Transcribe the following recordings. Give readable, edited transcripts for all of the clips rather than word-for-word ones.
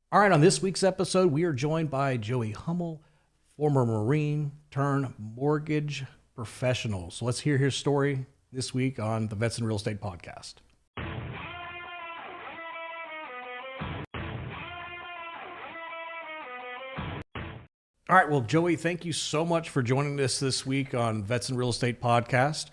All right, on this week's episode, we are joined by Joey Hummel, former Marine turned mortgage professional. So let's hear his story this week on the Vets and Real Estate Podcast. All right, well, Joey, thank you so much for joining us this week on Vets and Real Estate Podcast.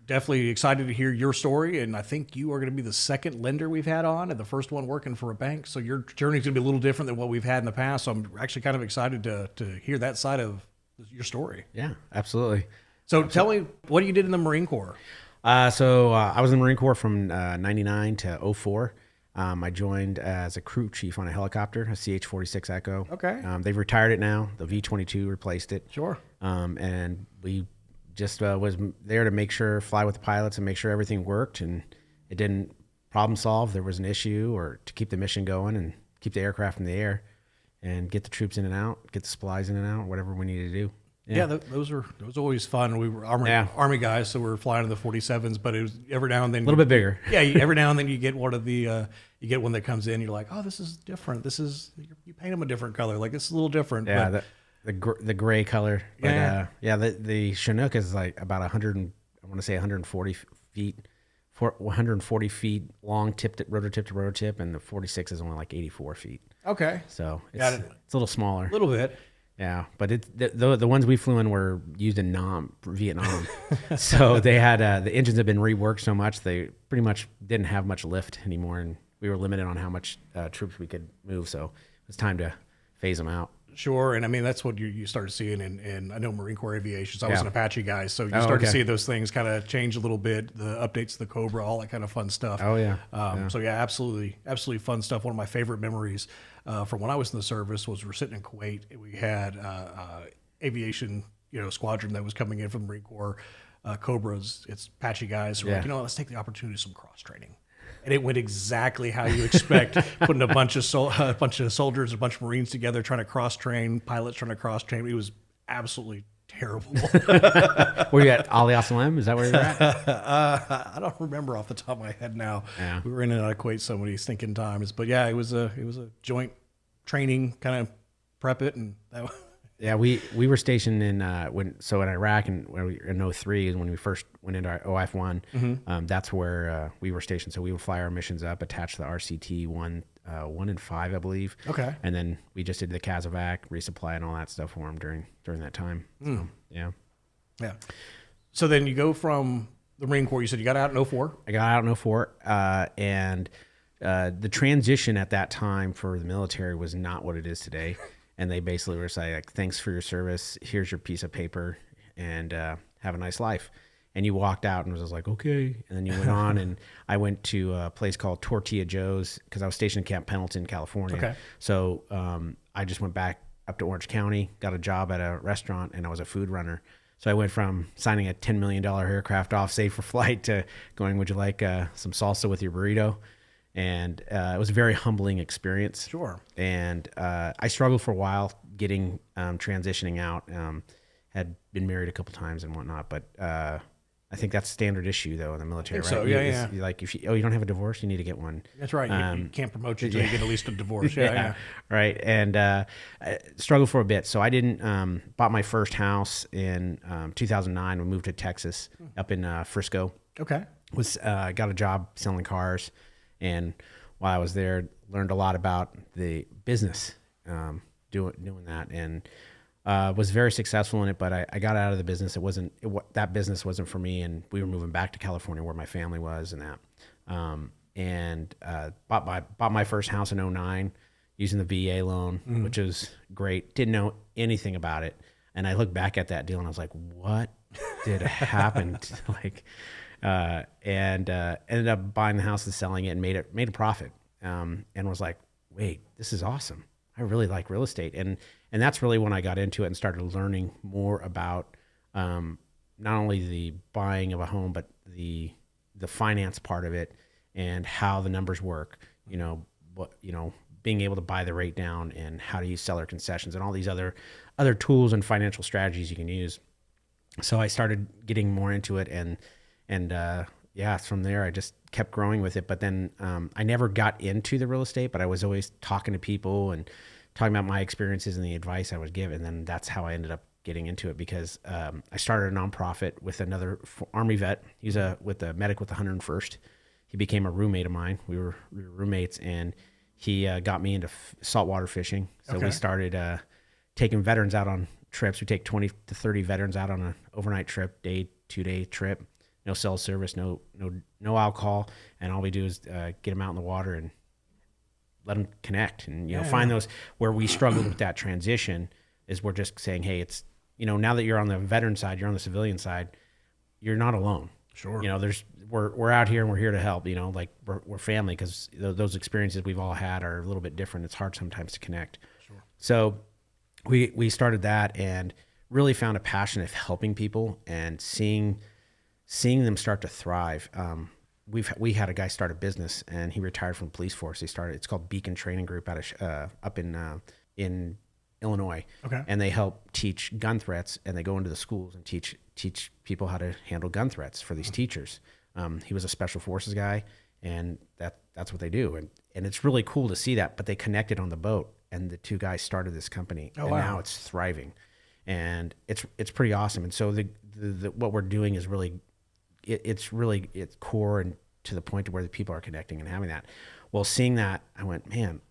Definitely excited to hear your story, and I think you are going to be the second lender we've had on and the first one working for a bank, so your journey is going to be a little different than what we've had in the past, so I'm actually kind of excited to hear that side of your story. Yeah, absolutely. So tell me what you did in the Marine Corps. I was in the Marine Corps from 99 to 04. I joined as a crew chief on a helicopter, a CH-46 Echo. Okay. They've retired it now. The V-22 replaced it. Sure. And we just was there to fly with the pilots and make sure everything worked, and it didn't problem solve. There was an issue, or to keep the mission going and keep the aircraft in the air and get the troops in and out, get the supplies in and out, whatever we needed to do. Yeah, those were always fun. We were Army guys, so we were flying in the 47s, but it was every now and then a little bit bigger. Yeah, every now and then you get one of the you get one that comes in. You're like, oh, this is different. This is you paint them a different color. Like it's a little different. Yeah, but, the gray color. But, yeah. The Chinook is like about 140 feet, 140 feet long, rotor tip to rotor tip, and the 46 is only like 84 feet. Okay. So it's a little smaller. A little bit. Yeah, but the ones we flew in were used in Vietnam. So they had the engines have been reworked so much they pretty much didn't have much lift anymore, and we were limited on how much troops we could move. So it was time to phase them out. Sure, and I mean that's what you started seeing in I know Marine Corps Aviation. So I was an Apache guy, so you start to see those things kind of change a little bit. The updates to the Cobra, all that kind of fun stuff. Oh yeah. So yeah, absolutely fun stuff. One of my favorite memories from when I was in the service was we're sitting in Kuwait. And we had aviation, squadron that was coming in from the Marine Corps. Cobras, it's Apache guys. So we're like, let's take the opportunity of some cross training. And it went exactly how you expect, putting a bunch of soldiers, a bunch of Marines together, trying to cross-train, pilots trying to cross-train. It was absolutely terrible. Were you at Ali Asalam? Is that where you're at? I don't remember off the top of my head now. Yeah. We were in and out of Kuwait so many stinking times. But yeah, it was a joint training, kind of prep it. And that. Yeah, we were stationed in Iraq, and in 03 is when we first went into our OIF-1. Mm-hmm. That's where we were stationed. So we would fly our missions up, attached to the RCT 1 and 5, I believe. Okay. And then we just did the CASEVAC, resupply, and all that stuff for them during that time. So, yeah. So then you go from the Marine Corps. You said you got out in 04? I got out in 04, and the transition at that time for the military was not what it is today. And they basically were saying, like, thanks for your service. Here's your piece of paper, and have a nice life. And you walked out and was like, okay. And then you went on, and I went to a place called Tortilla Joe's because I was stationed in Camp Pendleton, California. Okay. So I just went back up to Orange County, got a job at a restaurant, and I was a food runner. So I went from signing a $10 million aircraft off, save for flight, to going, would you like some salsa with your burrito? And it was a very humbling experience. Sure. And I struggled for a while getting transitioning out. Had been married a couple times and whatnot, but I think that's a standard issue though in the military, right? So yeah. Like if you don't have a divorce, you need to get one. That's right. You can't promote you until you get at least a divorce. Yeah. Right. And I struggled for a bit. So I didn't bought my first house in 2009. We moved to Texas, up in Frisco. Okay. Got a job selling cars. And while I was there, learned a lot about the business, doing that, and was very successful in it. But I got out of the business. That business wasn't for me, and we were moving back to California where my family was, and that. Bought my first house in 2009 using the VA loan, which was great. Didn't know anything about it, and I look back at that deal and I was like, what did happen? And ended up buying the house and selling it, and made a profit, and was like, wait, this is awesome. I really like real estate. And that's really when I got into it and started learning more about not only the buying of a home, but the finance part of it and how the numbers work, being able to buy the rate down and how to use seller concessions and all these other tools and financial strategies you can use. So I started getting more into it, and from there I just kept growing with it. But then I never got into the real estate, but I was always talking to people and talking about my experiences and the advice I would give. And then that's how I ended up getting into it, because I started a nonprofit with another Army vet. He's with the medic with the 101st. He became a roommate of mine. We were roommates, and he got me into saltwater fishing. So we started taking veterans out on trips. We take 20 to 30 veterans out on an overnight trip, 2-day trip. No cell service, no alcohol, and all we do is get them out in the water and let them connect, and find those where we struggled with that transition. Is we're just saying, hey, it's now that you're on the veteran side, you're on the civilian side, you're not alone. Sure. We're out here and we're here to help. Like we're family, because those experiences we've all had are a little bit different. It's hard sometimes to connect. Sure. So we started that and really found a passion of helping people and seeing them start to thrive. We had a guy start a business, and he retired from the police force. It's called Beacon Training Group out of up in Illinois. Okay. And they help teach gun threats, and they go into the schools and teach people how to handle gun threats for these teachers. He was a special forces guy, and that's what they do. And it's really cool to see that, but they connected on the boat, and the two guys started this company, and now it's thriving, and it's pretty awesome. And so the what we're doing is really, it's core and to the point to where the people are connecting and having that. Well, seeing that, I went, man,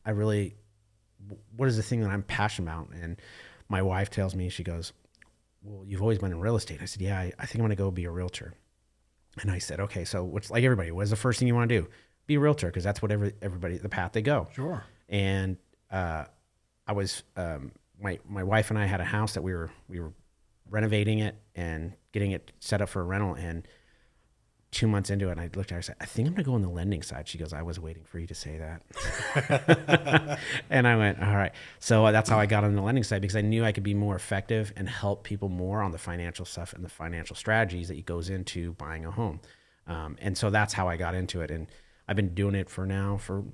what is the thing that I'm passionate about? And my wife tells me, she goes, well, you've always been in real estate. I said, yeah, I think I'm going to go be a realtor. And I said, okay, so what's like everybody, what is the first thing you want to do? Be a realtor, because that's what everybody, the path they go. Sure. And I was, my wife and I had a house that we were renovating it and getting it set up for a rental. And 2 months into it, and I looked at her and said, I think I'm going to go on the lending side. She goes, I was waiting for you to say that. And I went, all right. So that's how I got on the lending side, because I knew I could be more effective and help people more on the financial stuff and the financial strategies that goes into buying a home. And so that's how I got into it. And I've been doing it for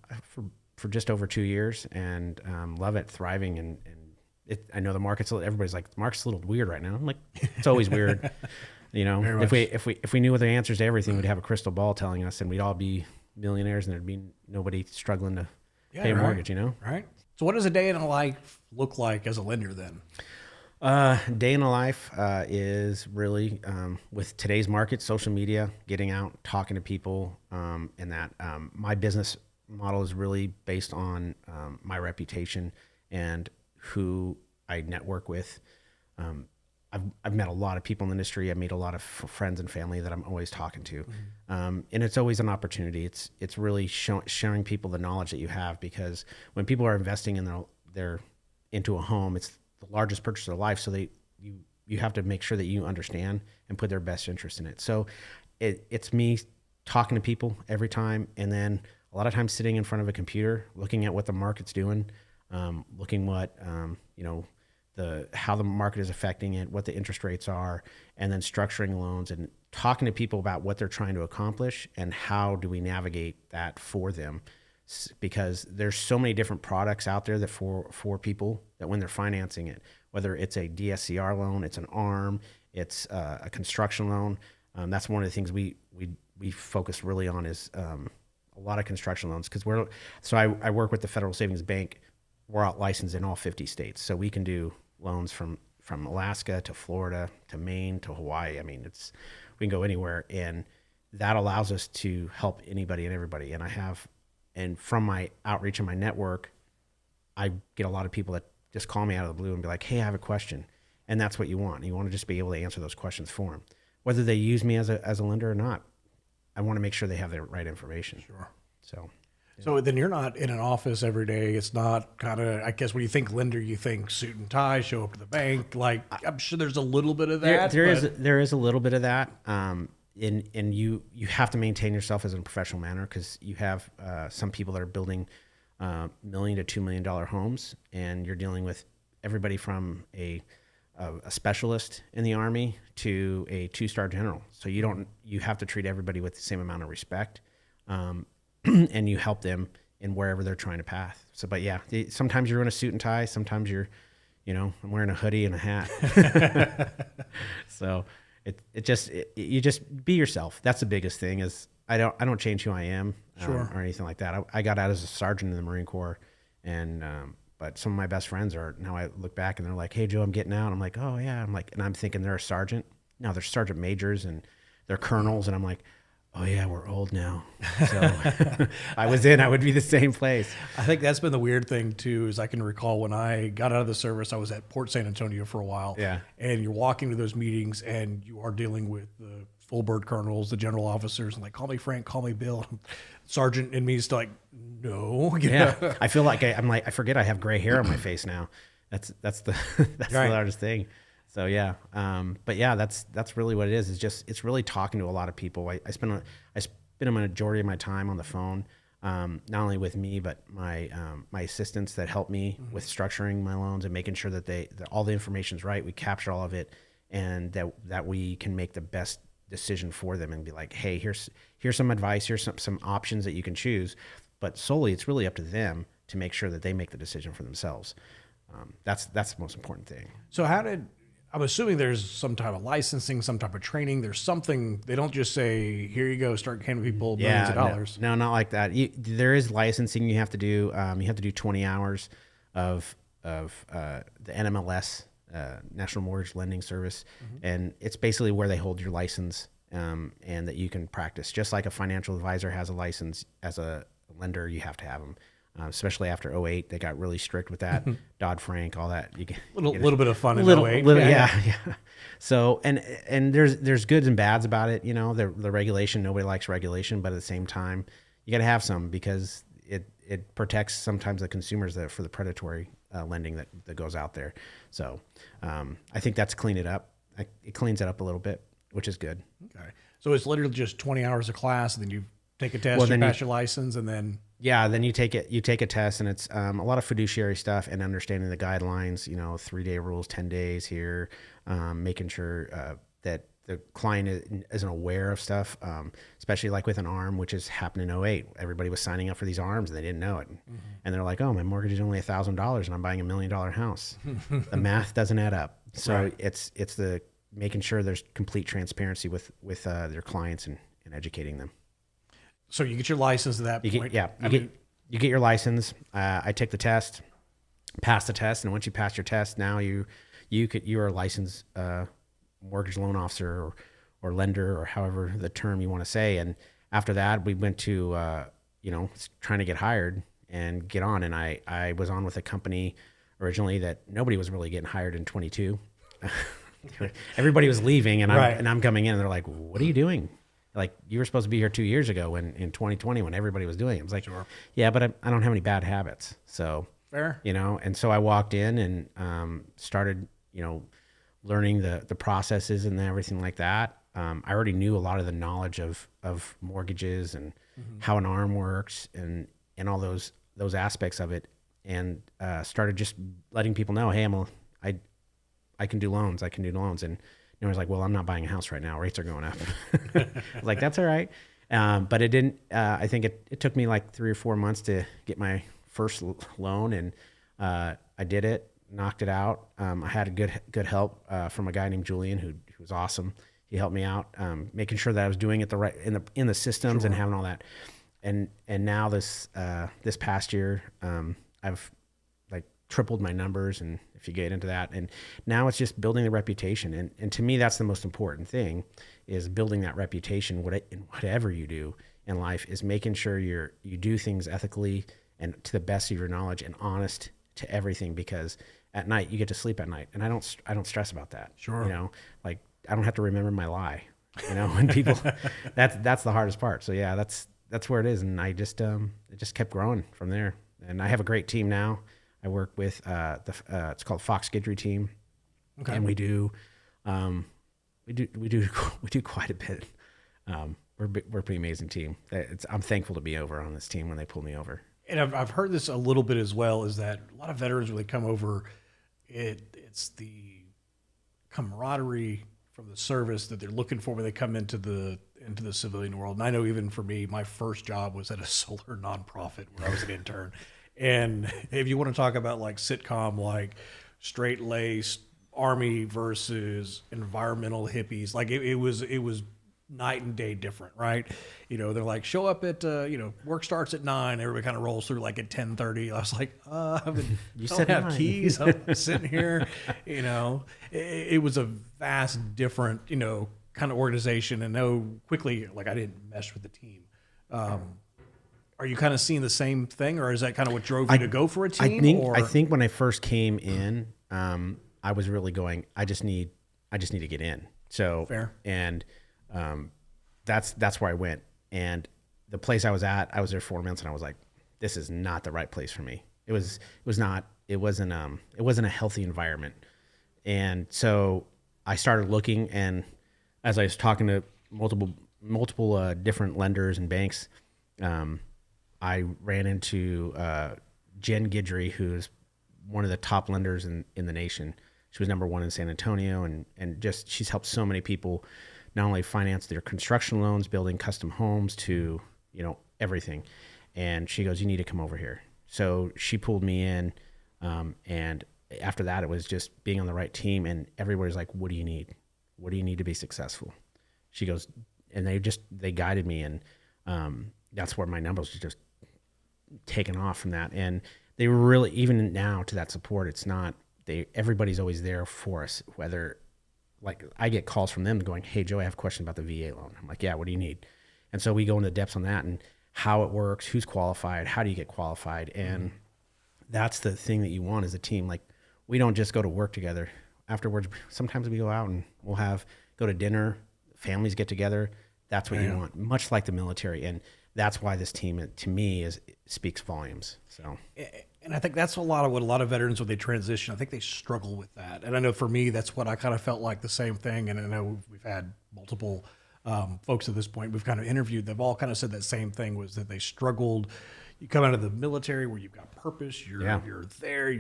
just over 2 years, and love it, thriving. And I know the market's, everybody's like, the market's a little weird right now. I'm like, it's always weird. If we knew what the answers to everything, we'd have a crystal ball telling us, and we'd all be millionaires, and there'd be nobody struggling to pay a mortgage, Right. So what does a day in a life look like as a lender then? Day in a life is really, with today's market, social media, getting out, talking to people, and that my business model is really based on my reputation and who I network with. I've met a lot of people in the industry. I've made a lot of friends and family that I'm always talking to. And it's always an opportunity. It's really showing people the knowledge that you have, because when people are investing in their into a home, it's the largest purchase of their life. So you have to make sure that you understand and put their best interest in it. So it's me talking to people every time. And then a lot of times sitting in front of a computer, looking at what the market's doing, looking what, how the market is affecting it, what the interest rates are, and then structuring loans and talking to people about what they're trying to accomplish and how do we navigate that for them. Because there's so many different products out there that for people that when they're financing it, whether it's a DSCR loan, it's an ARM, it's a construction loan. That's one of the things we focus really on is a lot of construction loans, because I work with the Federal Savings Bank. We're out licensed in all 50 states, so we can do loans from Alaska to Florida to Maine to Hawaii. I mean, we can go anywhere, and that allows us to help anybody and everybody. And from my outreach and my network, I get a lot of people that just call me out of the blue and be like, hey, I have a question. And that's what you want. You want to just be able to answer those questions for them. Whether they use me as a lender or not, I want to make sure they have the right information. Sure. So then you're not in an office every day. It's not kind of, I guess when you think lender, you think suit and tie, show up to the bank. Like, I'm sure there's a little bit of that. There is a little bit of that. And you have to maintain yourself as a professional manner, because you have some people that are building $1 million to $2 million homes, and you're dealing with everybody from a specialist in the Army to a 2-star general. So you have to treat everybody with the same amount of respect. And you help them in wherever they're trying to path. So, but yeah, sometimes you're in a suit and tie. Sometimes I'm wearing a hoodie and a hat. So you just be yourself. That's the biggest thing is, I don't change who I am Sure. or anything like that. I got out as a sergeant in the Marine Corps, and but some of my best friends are now. I look back and they're like, "Hey Joe, I'm getting out." I'm like, "Oh yeah." I'm like, and I'm thinking they're a sergeant. No, they're sergeant majors and they're colonels, and I'm like, "Oh yeah, we're old now." So I would be the same place. I think that's been the weird thing too. Is I can recall when I got out of the service, I was at Port San Antonio for a while, Yeah. and you're walking to those meetings, and you are dealing with the full bird colonels, the general officers, and like, call me Frank, call me Bill. Sergeant in me is like, no, Yeah, I feel like I'm like I forget I have gray hair on my face now. That's the that's Right. the largest thing. So yeah, but yeah, that's really what it is. It's just it's really talking to a lot of people. I spend a majority of my time on the phone, not only with me but my assistants that help me with structuring my loans and making sure that that all the information's right. We capture all of it, and that we can make the best decision for them and be like, hey, here's some advice, here's some options that you can choose, but solely it's really up to them to make sure that they make the decision for themselves. That's the most important thing. So I'm assuming there's some type of licensing, some type of training. There's something, they don't just say, here you go, start handing people millions of dollars. No, not like that. There is licensing you have to do. You have to do 20 hours of the NMLS, National Mortgage Lending Service, and it's basically where they hold your license, and that you can practice. Just like a financial advisor has a license, as a lender, you have to have them. Especially after '08, they got really strict with that. Dodd-Frank, all that. You get Little bit of fun in little, 08. little, yeah. So, and there's goods and bads about it. You know, the regulation, nobody likes regulation, but at the same time, you got to have some because it protects sometimes the consumers for the predatory lending that goes out there. So, I think that's cleaned it up. It cleans it up a little bit, which is good. Okay. So it's literally just 20 hours of class, and then you take a test, Well, you then pass your license, and then Yeah, then you take a test, and it's a lot of fiduciary stuff and understanding the guidelines. 3-day rules, 10 days here, making sure that the client isn't aware of stuff, especially like with an ARM, which has happened in '08. Everybody was signing up for these ARMs and they didn't know it, and they're like, "Oh, my mortgage is only $1,000, and I'm buying $1 million house." The math doesn't add up. So Right. it's the making sure there's complete transparency with their clients and educating them. so you get your license at that point. You get your license. I take the test, pass the test, and once you pass your test, now you're a licensed mortgage loan officer or lender, or however the term you want to say. And after that, we went to trying to get hired and get on. And I was on with a company originally that nobody was really getting hired in 22. Everybody was leaving, and Right. I'm coming in, and they're like, "What are you doing? Like, you were supposed to be here 2 years ago in 2020 when everybody was doing it." I was like, Sure. "Yeah, but I don't have any bad habits." So, Fair. and so I walked in and started, learning the processes and everything like that. I already knew a lot of the knowledge of mortgages and how an ARM works and all those aspects of it, and started just letting people know, "Hey, I can do loans. I can do loans." And I was like, "Well, I'm not buying a house right now. Rates are going up." I was like, "That's all right." But it didn't, I think it took me like 3 or 4 months to get my first loan. And I did it, knocked it out. I had a good help from a guy named Julian who was awesome. He helped me out, making sure that I was doing it the right in the systems and having all that. And now this past year, I've like tripled my numbers, and if you get into that, and now it's just building the reputation. And to me, that's the most important thing, is building that reputation. In whatever you do in life, is making sure you do things ethically and to the best of your knowledge and honest to everything, because at night you get to sleep at night, and I don't stress about that. Sure. Like I don't have to remember my lie. When people, that's the hardest part. So yeah, that's where it is, and I just it just kept growing from there. And I have a great team now. I work with it's called Fox Guidry team, Okay. and we do quite a bit. We're a pretty amazing team. I'm thankful to be over on this team when they pull me over. And I've heard this a little bit as well, is that a lot of veterans, when they come over, it's the camaraderie from the service that they're looking for when they come into the civilian world. And I know even for me, my first job was at a solar nonprofit where I was an intern. And if you want to talk about like sitcom, like straight laced Army versus environmental hippies, like it was night and day different, right? They're like, show up at, work starts at 9. Everybody kind of rolls through like at 10:30. I was like, I You don't said have 9. keys. I'm sitting here, it was a vast different, kind of organization, and know quickly, like I didn't mesh with the team. Are you kind of seeing the same thing, or is that kind of what drove you to go for a team? I think when I first came in, I was really going, I just need to get in. So Fair. And that's where I went. And the place I was at, I was there 4 months, and I was like, this is not the right place for me. It wasn't a healthy environment. And so I started looking, and as I was talking to multiple different lenders and banks, I ran into Jen Guidry, who's one of the top lenders in the nation. She was number 1 in San Antonio, and just she's helped so many people not only finance their construction loans, building custom homes, to everything. And she goes, you need to come over here. So she pulled me in, and after that, it was just being on the right team, and everybody's like, what do you need? What do you need to be successful? She goes, and they guided me, and that's where my numbers just taken off from that. And they were really, even now to that support, it's not, everybody's always there for us. Whether, like, I get calls from them going, hey Joe, I have a question about the VA loan. I'm like, yeah, what do you need? And so we go into depths on that and how it works, who's qualified, how do you get qualified. And that's the thing that you want as a team. Like, we don't just go to work together. Afterwards, sometimes we go out and we'll go to dinner, families get together. That's what you want, much like the military. And that's why this team, to me, speaks volumes. So, and I think that's what a lot of veterans, when they transition, I think they struggle with that. And I know for me, that's what I kind of felt like, the same thing. And I know we've had multiple folks at this point we've kind of interviewed. They've all kind of said that same thing, was that they struggled. You come out of the military where you've got purpose. You're there.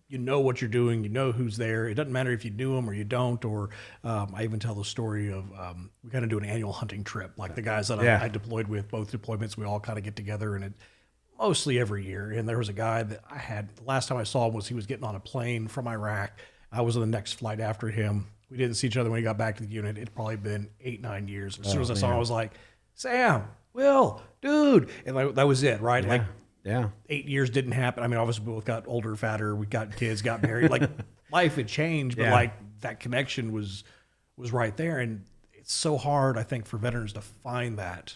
You know what you're doing. You know who's there. It doesn't matter if you do them or you don't. Or I even tell the story of we kind of do an annual hunting trip. Like the guys that I deployed with, both deployments, we all kind of get together, and it mostly every year. And there was a guy that I had, the last time I saw him was he was getting on a plane from Iraq. I was on the next flight after him. We didn't see each other when he got back to the unit. It'd probably been 8-9 years. As soon as I saw him, I was like, Sam, Will, dude. And that was it, right? Like, 8 years didn't happen. I mean, obviously we both got older, fatter. We got kids, got married. Like, life had changed, but like that connection was right there. And it's so hard, I think, for veterans to find that.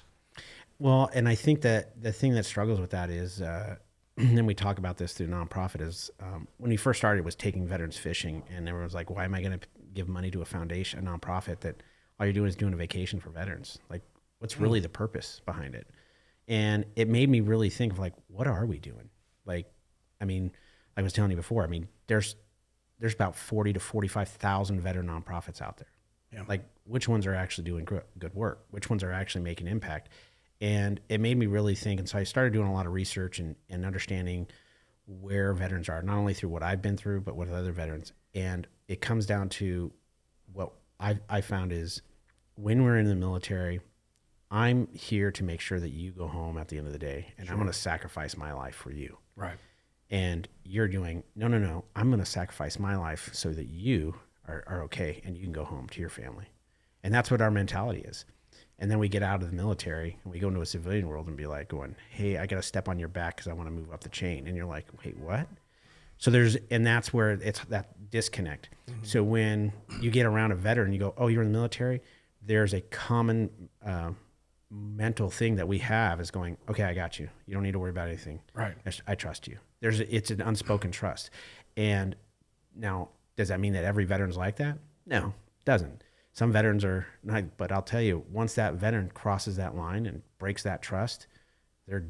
Well, and I think that the thing that struggles with that is, and we talk about this through nonprofit, is when we first started, it was taking veterans fishing, and everyone was like, why am I going to give money to a foundation, a nonprofit that all you're doing is doing a vacation for veterans? Like, what's really the purpose behind it? And it made me really think of, like, what are we doing? Like, I mean, like I was telling you before, I mean, there's about 40 to 45,000 veteran nonprofits out there. Yeah. Like, which ones are actually doing good work? Which ones are actually making impact? And it made me really think. And so I started doing a lot of research and understanding where veterans are, not only through what I've been through, but with other veterans. And it comes down to what I found is, when we're in the military, I'm here to make sure that you go home at the end of the day, and I'm going to sacrifice my life for you. Right. And you're doing, no, I'm going to sacrifice my life so that you are okay and you can go home to your family. And that's what our mentality is. And then we get out of the military and we go into a civilian world and be like going, hey, I got to step on your back because I want to move up the chain. And you're like, wait, what? So and that's where it's that disconnect. Mm-hmm. So when you get around a veteran, you go, oh, you're in the military. There's a common mental thing that we have is going, okay, I got you. You don't need to worry about anything. Right. I trust you. It's an unspoken trust. And now, does that mean that every veteran's like that? No, it doesn't. Some veterans are not, but I'll tell you, once that veteran crosses that line and breaks that trust, they're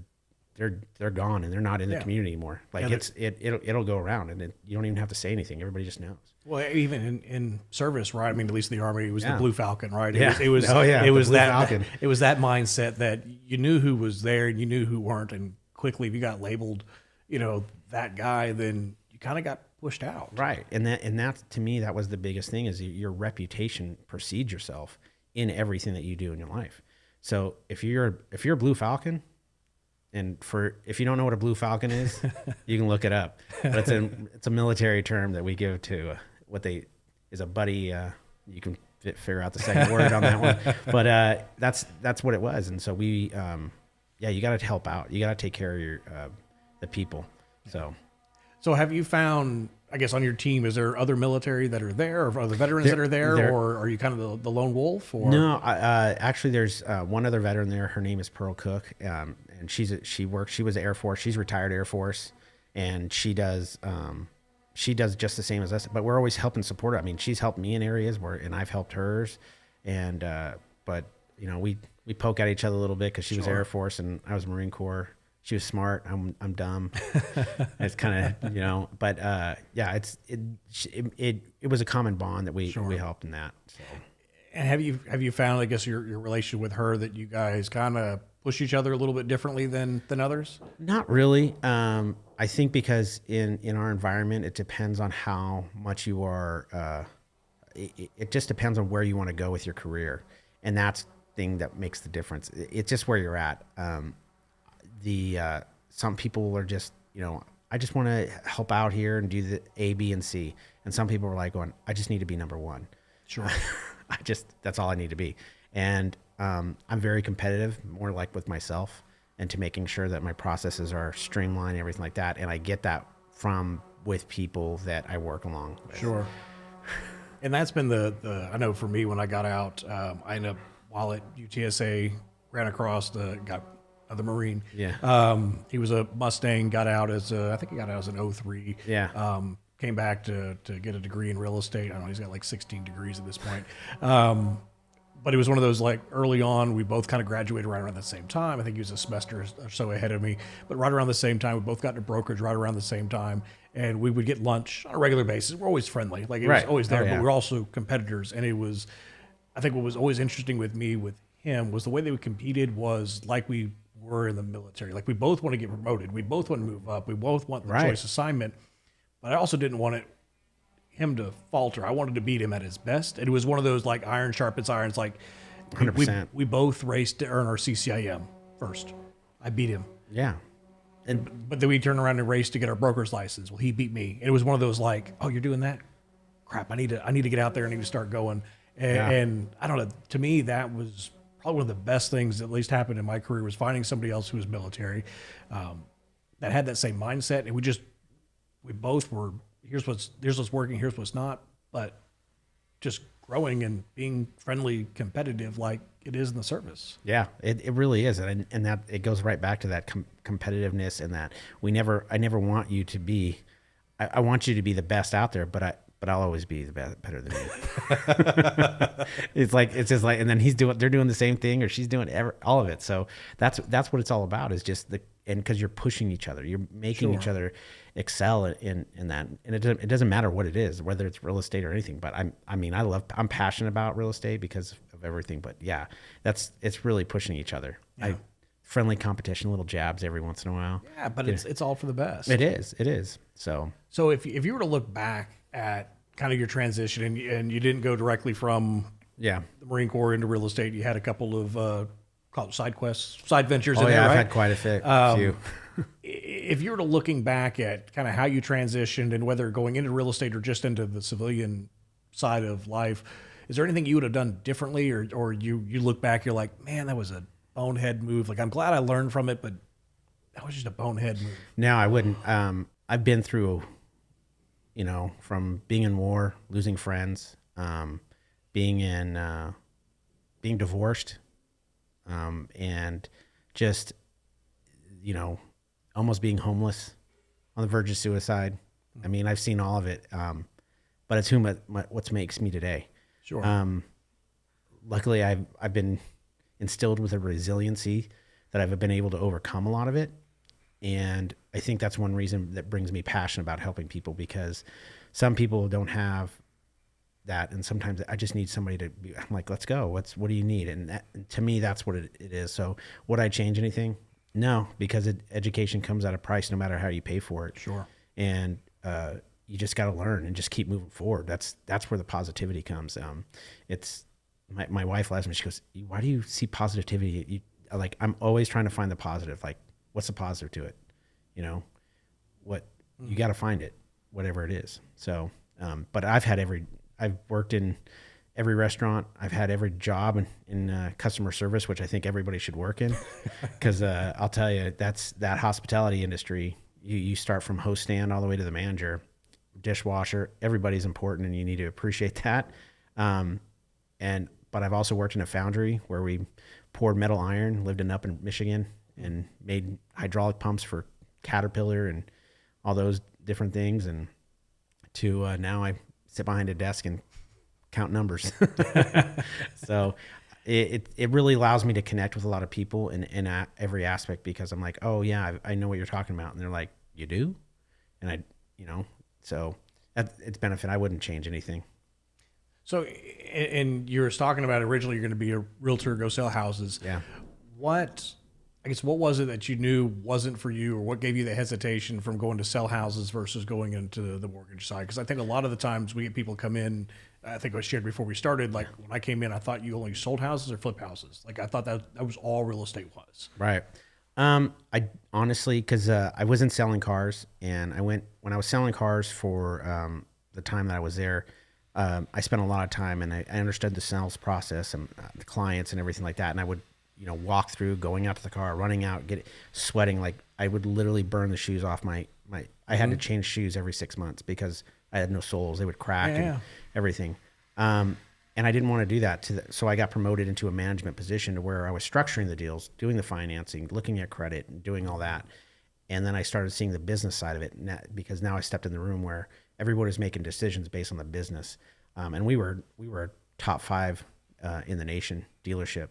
gone and they're not in the community anymore. Like, it'll go around, and you don't even have to say anything. Everybody just knows. Well, even in service, right? I mean, at least in the Army, it was the Blue Falcon, right? It was that mindset that you knew who was there and you knew who weren't, and quickly if you got labeled, that guy, then you kind of got pushed out. Right. And that to me, that was the biggest thing, is your reputation precedes yourself in everything that you do in your life. So if you're a Blue Falcon, and if you don't know what a Blue Falcon is, you can look it up. But it's a military term that we give to is a buddy. You can figure out the second word on that one, but that's what it was. And so we, yeah, you got to help out. You got to take care of your the people. So have you found, I guess, on your team, is there other military that are there, or other veterans that are there, or are you kind of the lone wolf? Or? No, actually, there's one other veteran there. Her name is Pearl Cook, and she was Air Force. She's retired Air Force, and she does just the same as us. But we're always helping support her. I mean, she's helped me in areas and I've helped hers, and but you know, we poke at each other a little bit because she was Air Force and I was Marine Corps. She was smart. I'm dumb. It's kind of, you know, but yeah, it was a common bond that we helped in that. So. And have you found, I guess, your relationship with her, that you guys kind of push each other a little bit differently than others? Not really. I think because in our environment, it depends on how much you are. It just depends on where you want to go with your career, and that's the thing that makes the difference. It's just where you're at. Some people are just, you know, I just want to help out here and do the A, B, and C. And some people are like going, I just need to be number one. Sure. That's all I need to be. And I'm very competitive, more like with myself, and to making sure that my processes are streamlined and everything like that. And I get that with people that I work along with. Sure. And that's been I know for me, when I got out, I ended up, while at UTSA, ran across got the Marine. Yeah. He was a Mustang, got out I think he got out as an 03. Yeah. Came back to get a degree in real estate. I don't know, he's got like 16 degrees at this point. But it was one of those, like, early on, we both kind of graduated right around the same time. I think he was a semester or so ahead of me, but right around the same time, we both got into brokerage right around the same time. And we would get lunch on a regular basis. We're always friendly. Like, it was always there, but we're also competitors. And I think what was always interesting with him was the way that we competed was like we were in the military. Like, we both want to get promoted. We both want to move up. We both want the choice assignment. But I also didn't want him to falter. I wanted to beat him at his best. And it was one of those, like, iron sharpens iron. It's like 100%. We both raced to earn our CCIM first. I beat him. Yeah. But then we turned around and raced to get our broker's license. Well, he beat me. And it was one of those, like, oh, you're doing that? Crap, I need to get out there. I need to start going. And I don't know, to me, that was probably one of the best things that at least happened in my career, was finding somebody else who was military, that had that same mindset. And we both were, here's what's working, here's what's not, but just growing and being friendly, competitive, like it is in the service. Yeah, it really is. And that it goes right back to that competitiveness, and that I never want you to be, I want you to be the best out there, but I'll always be better than you. It's just like, and then they're doing the same thing, or she's doing all of it. So that's what it's all about, is just and because you're pushing each other, you're making each other excel in that. And it doesn't matter what it is, whether it's real estate or anything, but I'm passionate about real estate because of everything, but yeah, it's really pushing each other. Yeah. Friendly competition, little jabs every once in a while. Yeah, but it's all for the best. It is. So if you were to look back at kind of your transition, and you didn't go directly from the Marine Corps into real estate, you had a couple of call it side quests, side ventures in there, right? I've had quite a few. If you were to looking back at kind of how you transitioned, and whether going into real estate or just into the civilian side of life, is there anything you would have done differently, or you look back, you're like, man, that was a bonehead move. Like, I'm glad I learned from it, but that was just a bonehead move. No, I wouldn't. I've been through, from being in war, losing friends, being divorced, and just, almost being homeless, on the verge of suicide. I mean, I've seen all of it, but it's what makes me today. Sure. Luckily, I've been instilled with a resiliency that I've been able to overcome a lot of it. And I think that's one reason that brings me passion about helping people, because some people don't have that. And sometimes I just need somebody I'm like, let's go. What do you need? And to me, that's what it is. So would I change anything? No, because education comes at a price, no matter how you pay for it. Sure. And, you just got to learn and just keep moving forward. That's where the positivity comes. It's my wife last me, she goes, why do you see positivity? I'm always trying to find the positive. Like, what's the positive to it? You got to find it, whatever it is. So, but I've worked in every restaurant. I've had every job in customer service, which I think everybody should work in. Because I'll tell you, that hospitality industry. You start from host stand all the way to the manager, dishwasher. Everybody's important, and you need to appreciate that. But I've also worked in a foundry where we poured metal iron, lived up in Michigan, and made hydraulic pumps for Caterpillar and all those different things. And now I sit behind a desk and count numbers. So it really allows me to connect with a lot of people in every aspect, because I'm like, oh yeah, I know what you're talking about. And they're like, you do? And so it's benefit. I wouldn't change anything. So, and you were talking about originally you're going to be a realtor, go sell houses. Yeah. What was it that you knew wasn't for you, or what gave you the hesitation from going to sell houses versus going into the mortgage side? Because I think a lot of the times we get people come in, I think I shared before we started, like when I came in, I thought you only sold houses or flip houses. Like I thought that was all real estate was. Right. I honestly, because I wasn't selling cars, and when I was selling cars for the time that I was there, I spent a lot of time, and I understood the sales process and the clients and everything like that. And I would, walk through, going out to the car, running out, sweating. Like I would literally burn the shoes off I had to change shoes every 6 months because I had no soles. They would crack and everything. And I didn't want to do that so I got promoted into a management position to where I was structuring the deals, doing the financing, looking at credit, and doing all that. And then I started seeing the business side of it, because now I stepped in the room where everybody was making decisions based on the business. And we were top 5 in the nation dealership.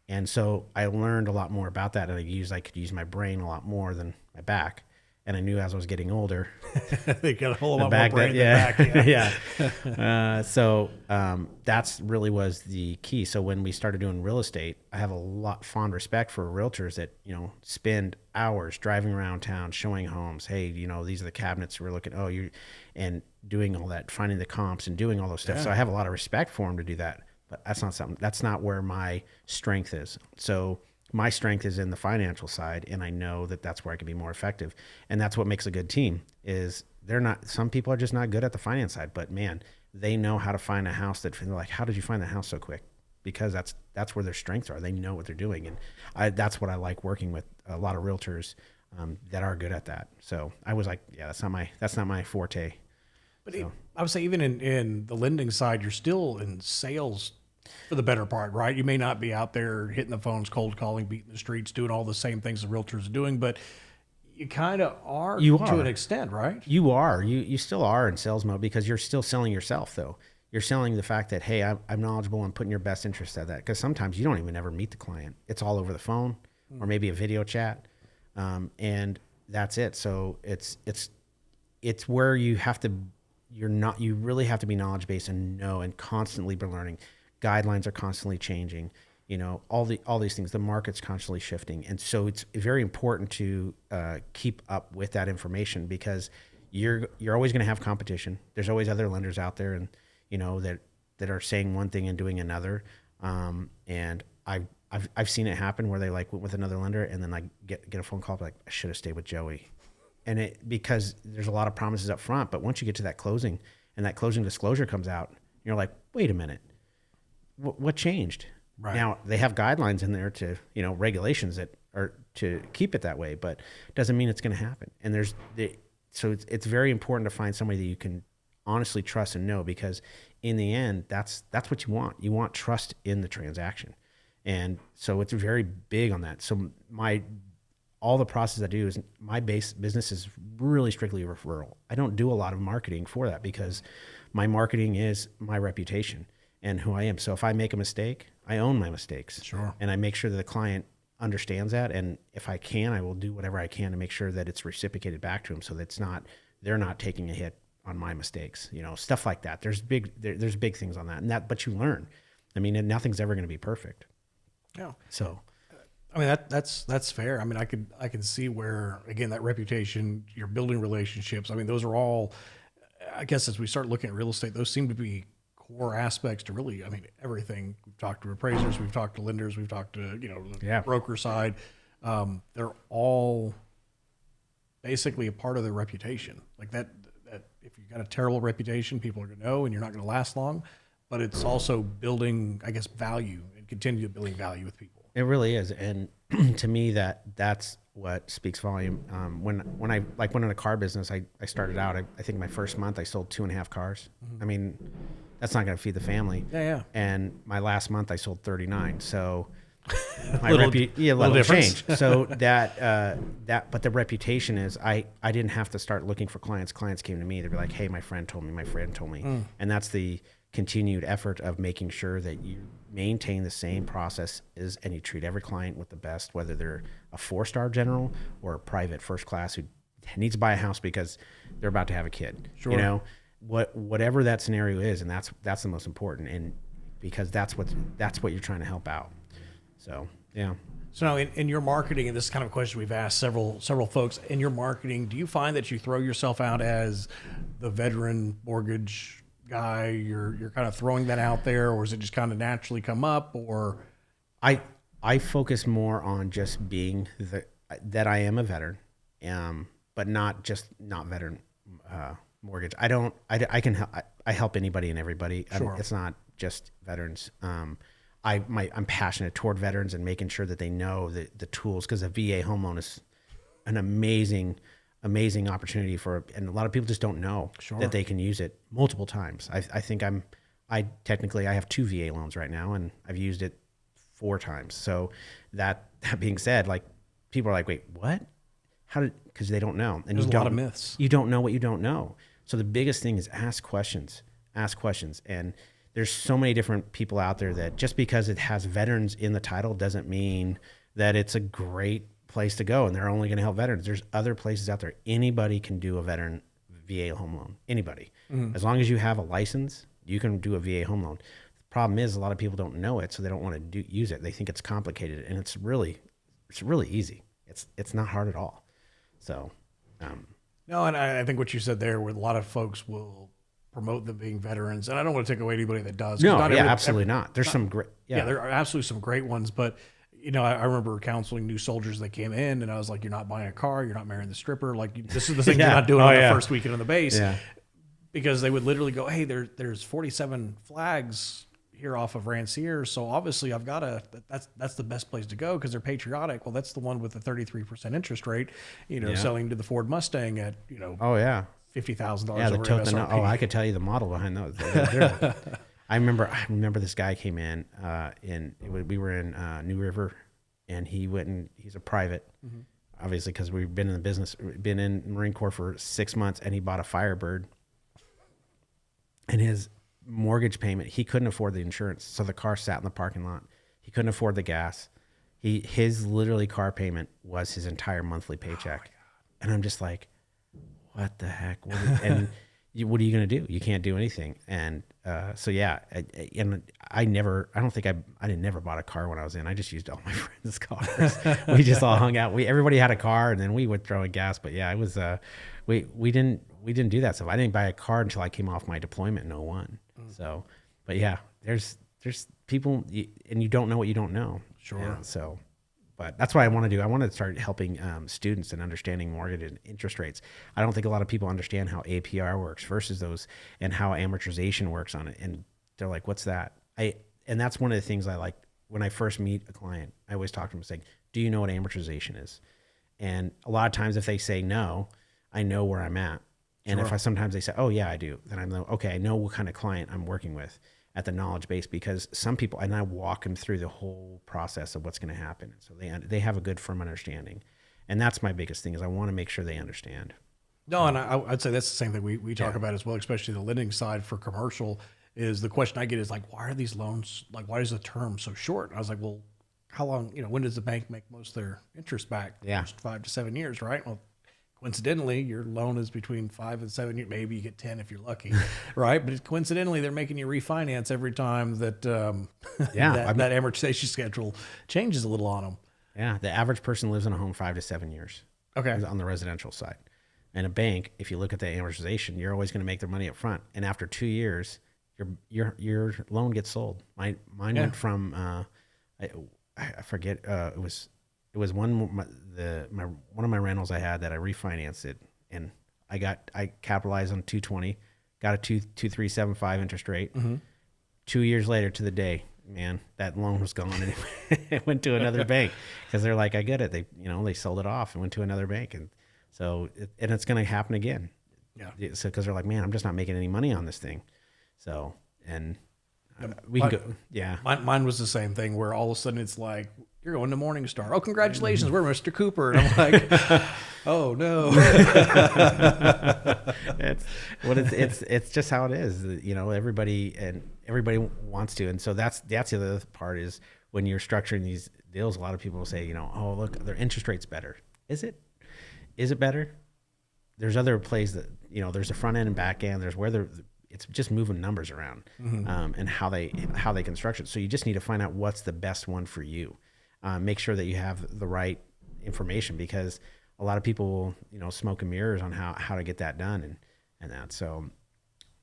And so I learned a lot more about that. And I could use my brain a lot more than my back. And I knew as I was getting older, they got a whole lot more brain than back. Yeah. So that's really was the key. So when we started doing real estate, I have a lot fond respect for realtors that, spend hours driving around town, showing homes. Hey, these are the cabinets we're looking. And doing all that, finding the comps and doing all those stuff. Yeah. So I have a lot of respect for them to do that. But that's not where my strength is. So my strength is in the financial side, and I know that that's where I can be more effective. And that's what makes a good team is some people are just not good at the finance side, but man, they know how to find a house they're like, how did you find that house so quick? Because that's where their strengths are. They know what they're doing. And that's what I like working with a lot of realtors that are good at that. So I was like, yeah, that's not my forte. But I would say even in the lending side, you're still in sales for the better part, right? You may not be out there hitting the phones, cold calling, beating the streets, doing all the same things the realtors are doing, but you kind of are to an extent, right? You are. You still are in sales mode because you're still selling yourself, though. You're selling the fact that, hey, I'm knowledgeable and putting your best interest at that. Because sometimes you don't even ever meet the client. It's all over the phone or maybe a video chat, and that's it. So it's where you really have to be knowledge based and know and constantly be learning. Guidelines are constantly changing, all these things, the market's constantly shifting. And so it's very important to keep up with that information because you're always going to have competition. There's always other lenders out there and, that are saying one thing and doing another. And I've seen it happen where they went with another lender and then get a phone call like, I should have stayed with Joey. And because there's a lot of promises up front, but once you get to that closing and that closing disclosure comes out, you're like, wait a minute. What changed? Right. Now they have guidelines in there to, regulations that are to keep it that way, but it doesn't mean it's going to happen. And so it's very important to find somebody that you can honestly trust and know, because in the end, that's what you want. You want trust in the transaction. And so it's very big on that. So all the process I do is my base business is really strictly referral. I don't do a lot of marketing for that because my marketing is my reputation and who I am. So if I make a mistake, I own my mistakes. Sure. And I make sure that the client understands that. And if I can, I will do whatever I can to make sure that it's reciprocated back to them so that they're not taking a hit on my mistakes, stuff like that. There's big things on that. But you learn. I mean, nothing's ever going to be perfect. Yeah. So, I mean, that's fair. I mean, I can see where, again, that reputation, you're building relationships. I mean, those are all, I guess, as we start looking at real estate, those seem to be core aspects to really, I mean, everything. We've talked to appraisers, we've talked to lenders, we've talked to, the broker side. They're all basically a part of their reputation. Like that if you've got a terrible reputation, people are going to know and you're not going to last long. but it's also building, I guess, value and continue building value with people. It really is, and to me, that's what speaks volume. When I like went in a car business, I started out. I think my first month I sold 2.5 cars. I mean, that's not going to feed the family. Yeah. And my last month I sold 39. So my little change. So but the reputation is I didn't have to start looking for clients. Clients came to me. They'd be like, hey, my friend told me, and that's the continued effort of making sure that you maintain the same process and you treat every client with the best, whether they're a 4-star general or a private first class who needs to buy a house because they're about to have a kid. Sure. You know, whatever that scenario is, and that's the most important, and because that's what you're trying to help out. So yeah. So now in your marketing, and this is kind of a question we've asked several folks, in your marketing, do you find that you throw yourself out as the veteran mortgage guy? You're kind of throwing that out there, or is it just kind of naturally come up? Or I focus more on just being that I am a veteran, but not veteran mortgage. I help anybody and everybody. Sure. It's not just veterans. I'm passionate toward veterans and making sure that they know the tools, because a VA home loan is an amazing opportunity and a lot of people just don't know that they can use it multiple times. I think I technically have 2 VA loans right now, and I've used it 4 times. So that being said, like, people are like, wait, what? Because they don't know. And there's a lot of myths. You don't know what you don't know. So the biggest thing is ask questions. And there's so many different people out there that just because it has veterans in the title doesn't mean that it's a great place to go and they're only going to help veterans. There's other places out there. Anybody can do a veteran VA home loan. Anybody. As long as you have a license, you can do a VA home loan. The problem is a lot of people don't know it, so they don't want to use it. They think it's complicated, and it's really easy. It's not hard at all. So no, and I think what you said there, where a lot of folks will promote them being veterans, and I don't want to take away anybody that does. No, absolutely not. There's some great, there are absolutely some great ones, but I remember counseling new soldiers that came in, and I was like, "You're not buying a car, you're not marrying the stripper. Like, this is the thing you're not doing on the first weekend on the base." Yeah. Because they would literally go, "Hey, there's 47 flags here off of Rancière, so obviously I've got to. That's the best place to go because they're patriotic. Well, that's the one with the 33% interest rate. Selling to the Ford Mustang at Oh yeah. $50,000 Yeah, over MSRP. I could tell you the model behind those. I remember this guy came in, we were in New River, and he's a private, obviously, because we've been in the business, been in Marine Corps for 6 months, and he bought a Firebird, and his mortgage payment, he couldn't afford the insurance, so the car sat in the parking lot. He couldn't afford the gas. His literally car payment was his entire monthly paycheck, and I'm just like, what the heck? What are you going to do? You can't do anything. And so yeah, I never bought a car when I was in. I just used all my friends' cars. We just all hung out. Everybody had a car, and then we would throw in gas. But yeah, it was we didn't do that stuff. I didn't buy a car until I came off my deployment in 01. So, but yeah, there's people, and you don't know what you don't know. Sure. Yeah, so. But that's what I want to do. I want to start helping students and understanding mortgage and interest rates. I don't think a lot of people understand how APR works versus those, and how amortization works on it. And they're like, what's that? And that's one of the things I like when I first meet a client. I always talk to them saying, do you know what amortization is? And a lot of times if they say no, I know where I'm at. And Sure. sometimes they say, oh yeah, I do. Then I'm like, okay, I know what kind of client I'm working with at the knowledge base, because some people, and I walk them through the whole process of what's going to happen. So they have a good firm understanding. And that's my biggest thing, is I want to make sure they understand. No, and I'd say that's the same thing we talk about as well, especially the lending side for commercial. Is the question I get is like, why are these loans, like, why is the term so short? And I was like, well, how long, when does the bank make most of their interest back? Yeah. First 5 to 7 years, right? Well, coincidentally, your loan is between 5 and 7 years. Maybe you get 10 if you're lucky, right? But coincidentally, they're making you refinance every time that that amortization schedule changes a little on them. Yeah, the average person lives in a home 5 to 7 years. Okay. On the residential side. And a bank, if you look at the amortization, you're always going to make their money up front. And after 2 years, your loan gets sold. Mine went from I forget, it was one of my rentals I had that I refinanced it, and I capitalized on 220, got a 2.375 interest rate, 2 years later to the day, man, that loan was gone and it went to another bank because they're like, I get it. They sold it off and went to another bank. And so, and it's going to happen again. Yeah. So, cause they're like, man, I'm just not making any money on this thing. So, and we can go, yeah. Mine was the same thing where all of a sudden it's like, you're going to Morningstar. Oh, congratulations. We're Mr. Cooper. And I'm like, oh no. It's just how it is. Everybody wants to. And so that's the other part is when you're structuring these deals, a lot of people will say, oh, look, their interest rate's better. Is it better? There's other plays that, there's a front end and back end. There's where it's just moving numbers around, and how they construct it. So you just need to find out what's the best one for you. Make sure that you have the right information, because a lot of people will, smoke and mirrors on how to get that done and that. So,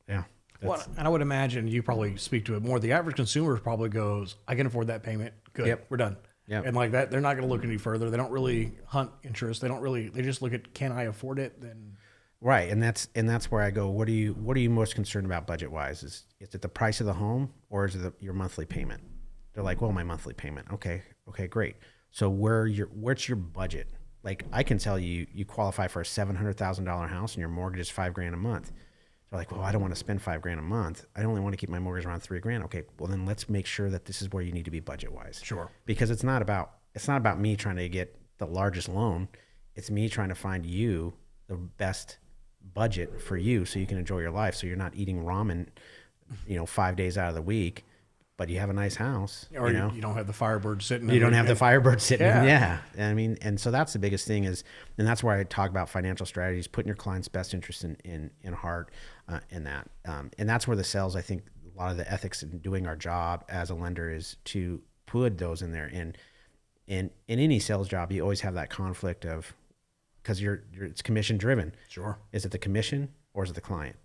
yeah. Well, and I would imagine you probably speak to it more. The average consumer probably goes, I can afford that payment. Good. Yep. We're done. Yep. And like that, they're not going to look any further. They don't really hunt interest. They just look at, can I afford it? Then. Right. And that's where I go, what are you most concerned about budget wise? Is it the price of the home, or is it your monthly payment? They're like, well, my monthly payment. Okay, great. So what's your budget? Like, I can tell you qualify for a $700,000 house and your mortgage is $5,000 a month. They're like, well, I don't want to spend $5,000 a month. I only want to keep my mortgage around $3,000. Okay, well then let's make sure that this is where you need to be budget wise. Sure. Because it's not about me trying to get the largest loan. It's me trying to find you the best budget for you so you can enjoy your life. So you're not eating ramen, 5 days out of the week, but you have a nice house. Or you don't have the Firebird sitting. You don't have the Firebird sitting. Yeah. I mean, and so that's the biggest thing and that's why I talk about financial strategies, putting your client's best interest in heart, in that. And that's where the sales, I think a lot of the ethics in doing our job as a lender is to put those in there. And in any sales job, you always have that conflict of, because it's commission driven. Sure. Is it the commission or is it the client?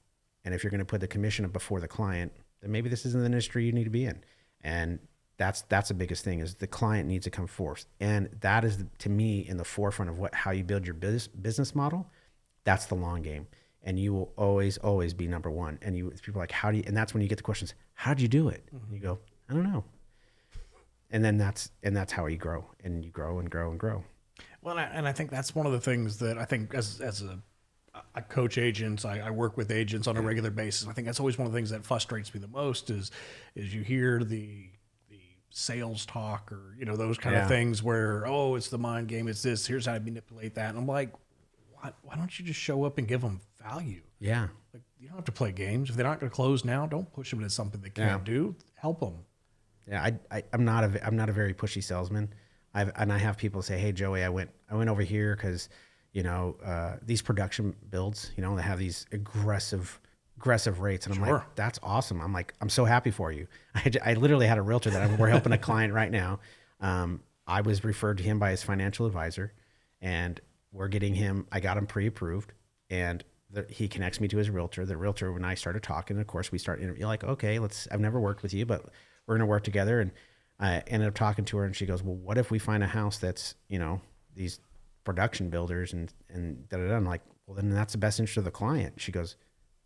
And if you're going to put the commission before the client, then maybe this isn't the industry you need to be in. And that's the biggest thing, is the client needs to come forth. And that is, to me, in the forefront of how you build your business model. That's the long game. And you will always be number one. And people are like, and that's when you get the questions, how'd you do it? Mm-hmm. You go, I don't know. And then that's how you grow, and you grow and grow and grow. Well, and I think that's one of the things that I think as I coach agents, I work with agents on a regular basis. I think that's always one of the things that frustrates me the most is you hear the sales talk, or those kind of things where, oh, it's the mind game, it's this, here's how to manipulate that. And I'm like, why don't you just show up and give them value? Yeah. Like, you don't have to play games. If they're not going to close now, don't push them into something they can't do. Help them. Yeah, I'm not a very pushy salesman. I have people say, hey, Joey, I went over here because, these production builds, they have these aggressive rates. And I'm like, that's awesome. I'm like, I'm so happy for you. I literally had a realtor that we're helping a client right now. I was referred to him by his financial advisor, and I got him pre-approved, and he connects me to his realtor. The realtor, when I started talking, of course, we start interviewing, like, okay, I've never worked with you, but we're going to work together. And I ended up talking to her, and she goes, well, what if we find a house that's, these production builders and da-da-da. I'm like, well, then that's the best interest of the client. She goes,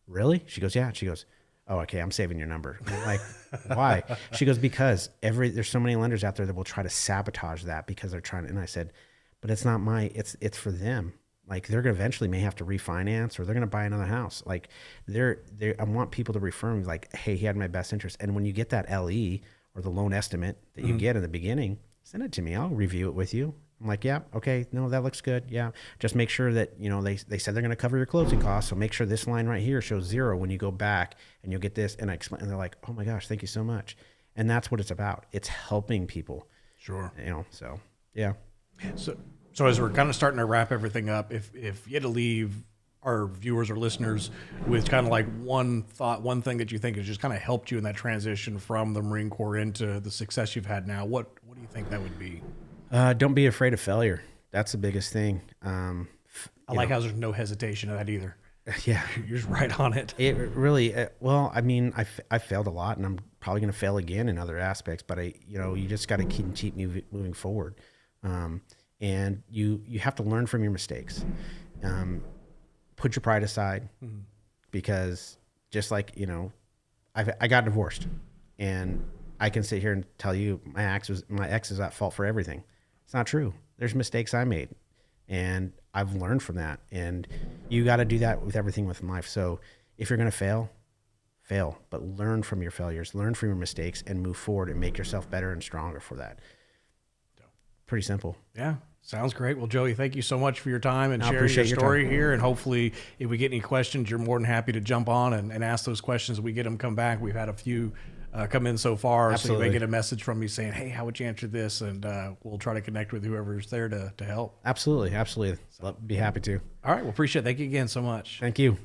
really? She goes, yeah. She goes, oh, okay, I'm saving your number. I'm like, why? She goes, because there's so many lenders out there that will try to sabotage that because they're trying to, and I said, but it's not it's for them. Like, they're going to eventually may have to refinance, or they're going to buy another house. Like, I want people to refer me like, hey, he had my best interest. And when you get that LE, or the loan estimate that you get in the beginning, send it to me. I'll review it with you. I'm like, yeah, okay, no, that looks good. Yeah, just make sure that, they said they're going to cover your closing costs. So make sure this line right here shows 0 when you go back, and you'll get this. And I explain, and they're like, oh my gosh, thank you so much. And that's what it's about. It's helping people. Sure. So yeah. So as we're kind of starting to wrap everything up, if you had to leave our viewers or listeners with kind of like one thing that you think has just kind of helped you in that transition from the Marine Corps into the success you've had now, what do you think that would be? Don't be afraid of failure. That's the biggest thing. I like how there's no hesitation in that either. Yeah. You're just right on it. It really, well, I mean, I failed a lot, and I'm probably going to fail again in other aspects, but you just got to keep moving forward. And you have to learn from your mistakes. Put your pride aside, because just like, I got divorced. And I can sit here and tell you my ex is at fault for everything. It's not true. There's mistakes I made, and I've learned from that. And you got to do that with everything within life. So if you're going to fail, but learn from your failures, learn from your mistakes, and move forward and make yourself better and stronger for that. Pretty simple. Yeah. Sounds great. Well, Joey, thank you so much for your time and I sharing your appreciate your story time. here. And hopefully if we get any questions, you're more than happy to jump on and ask those questions. We get them come back. We've had a few come in so far. So you Absolutely. may get a message from me saying, hey, how would you answer this? And we'll try to connect with whoever's there to help. Absolutely. Be happy to. All right. Well, appreciate it. Thank you again so much. Thank you.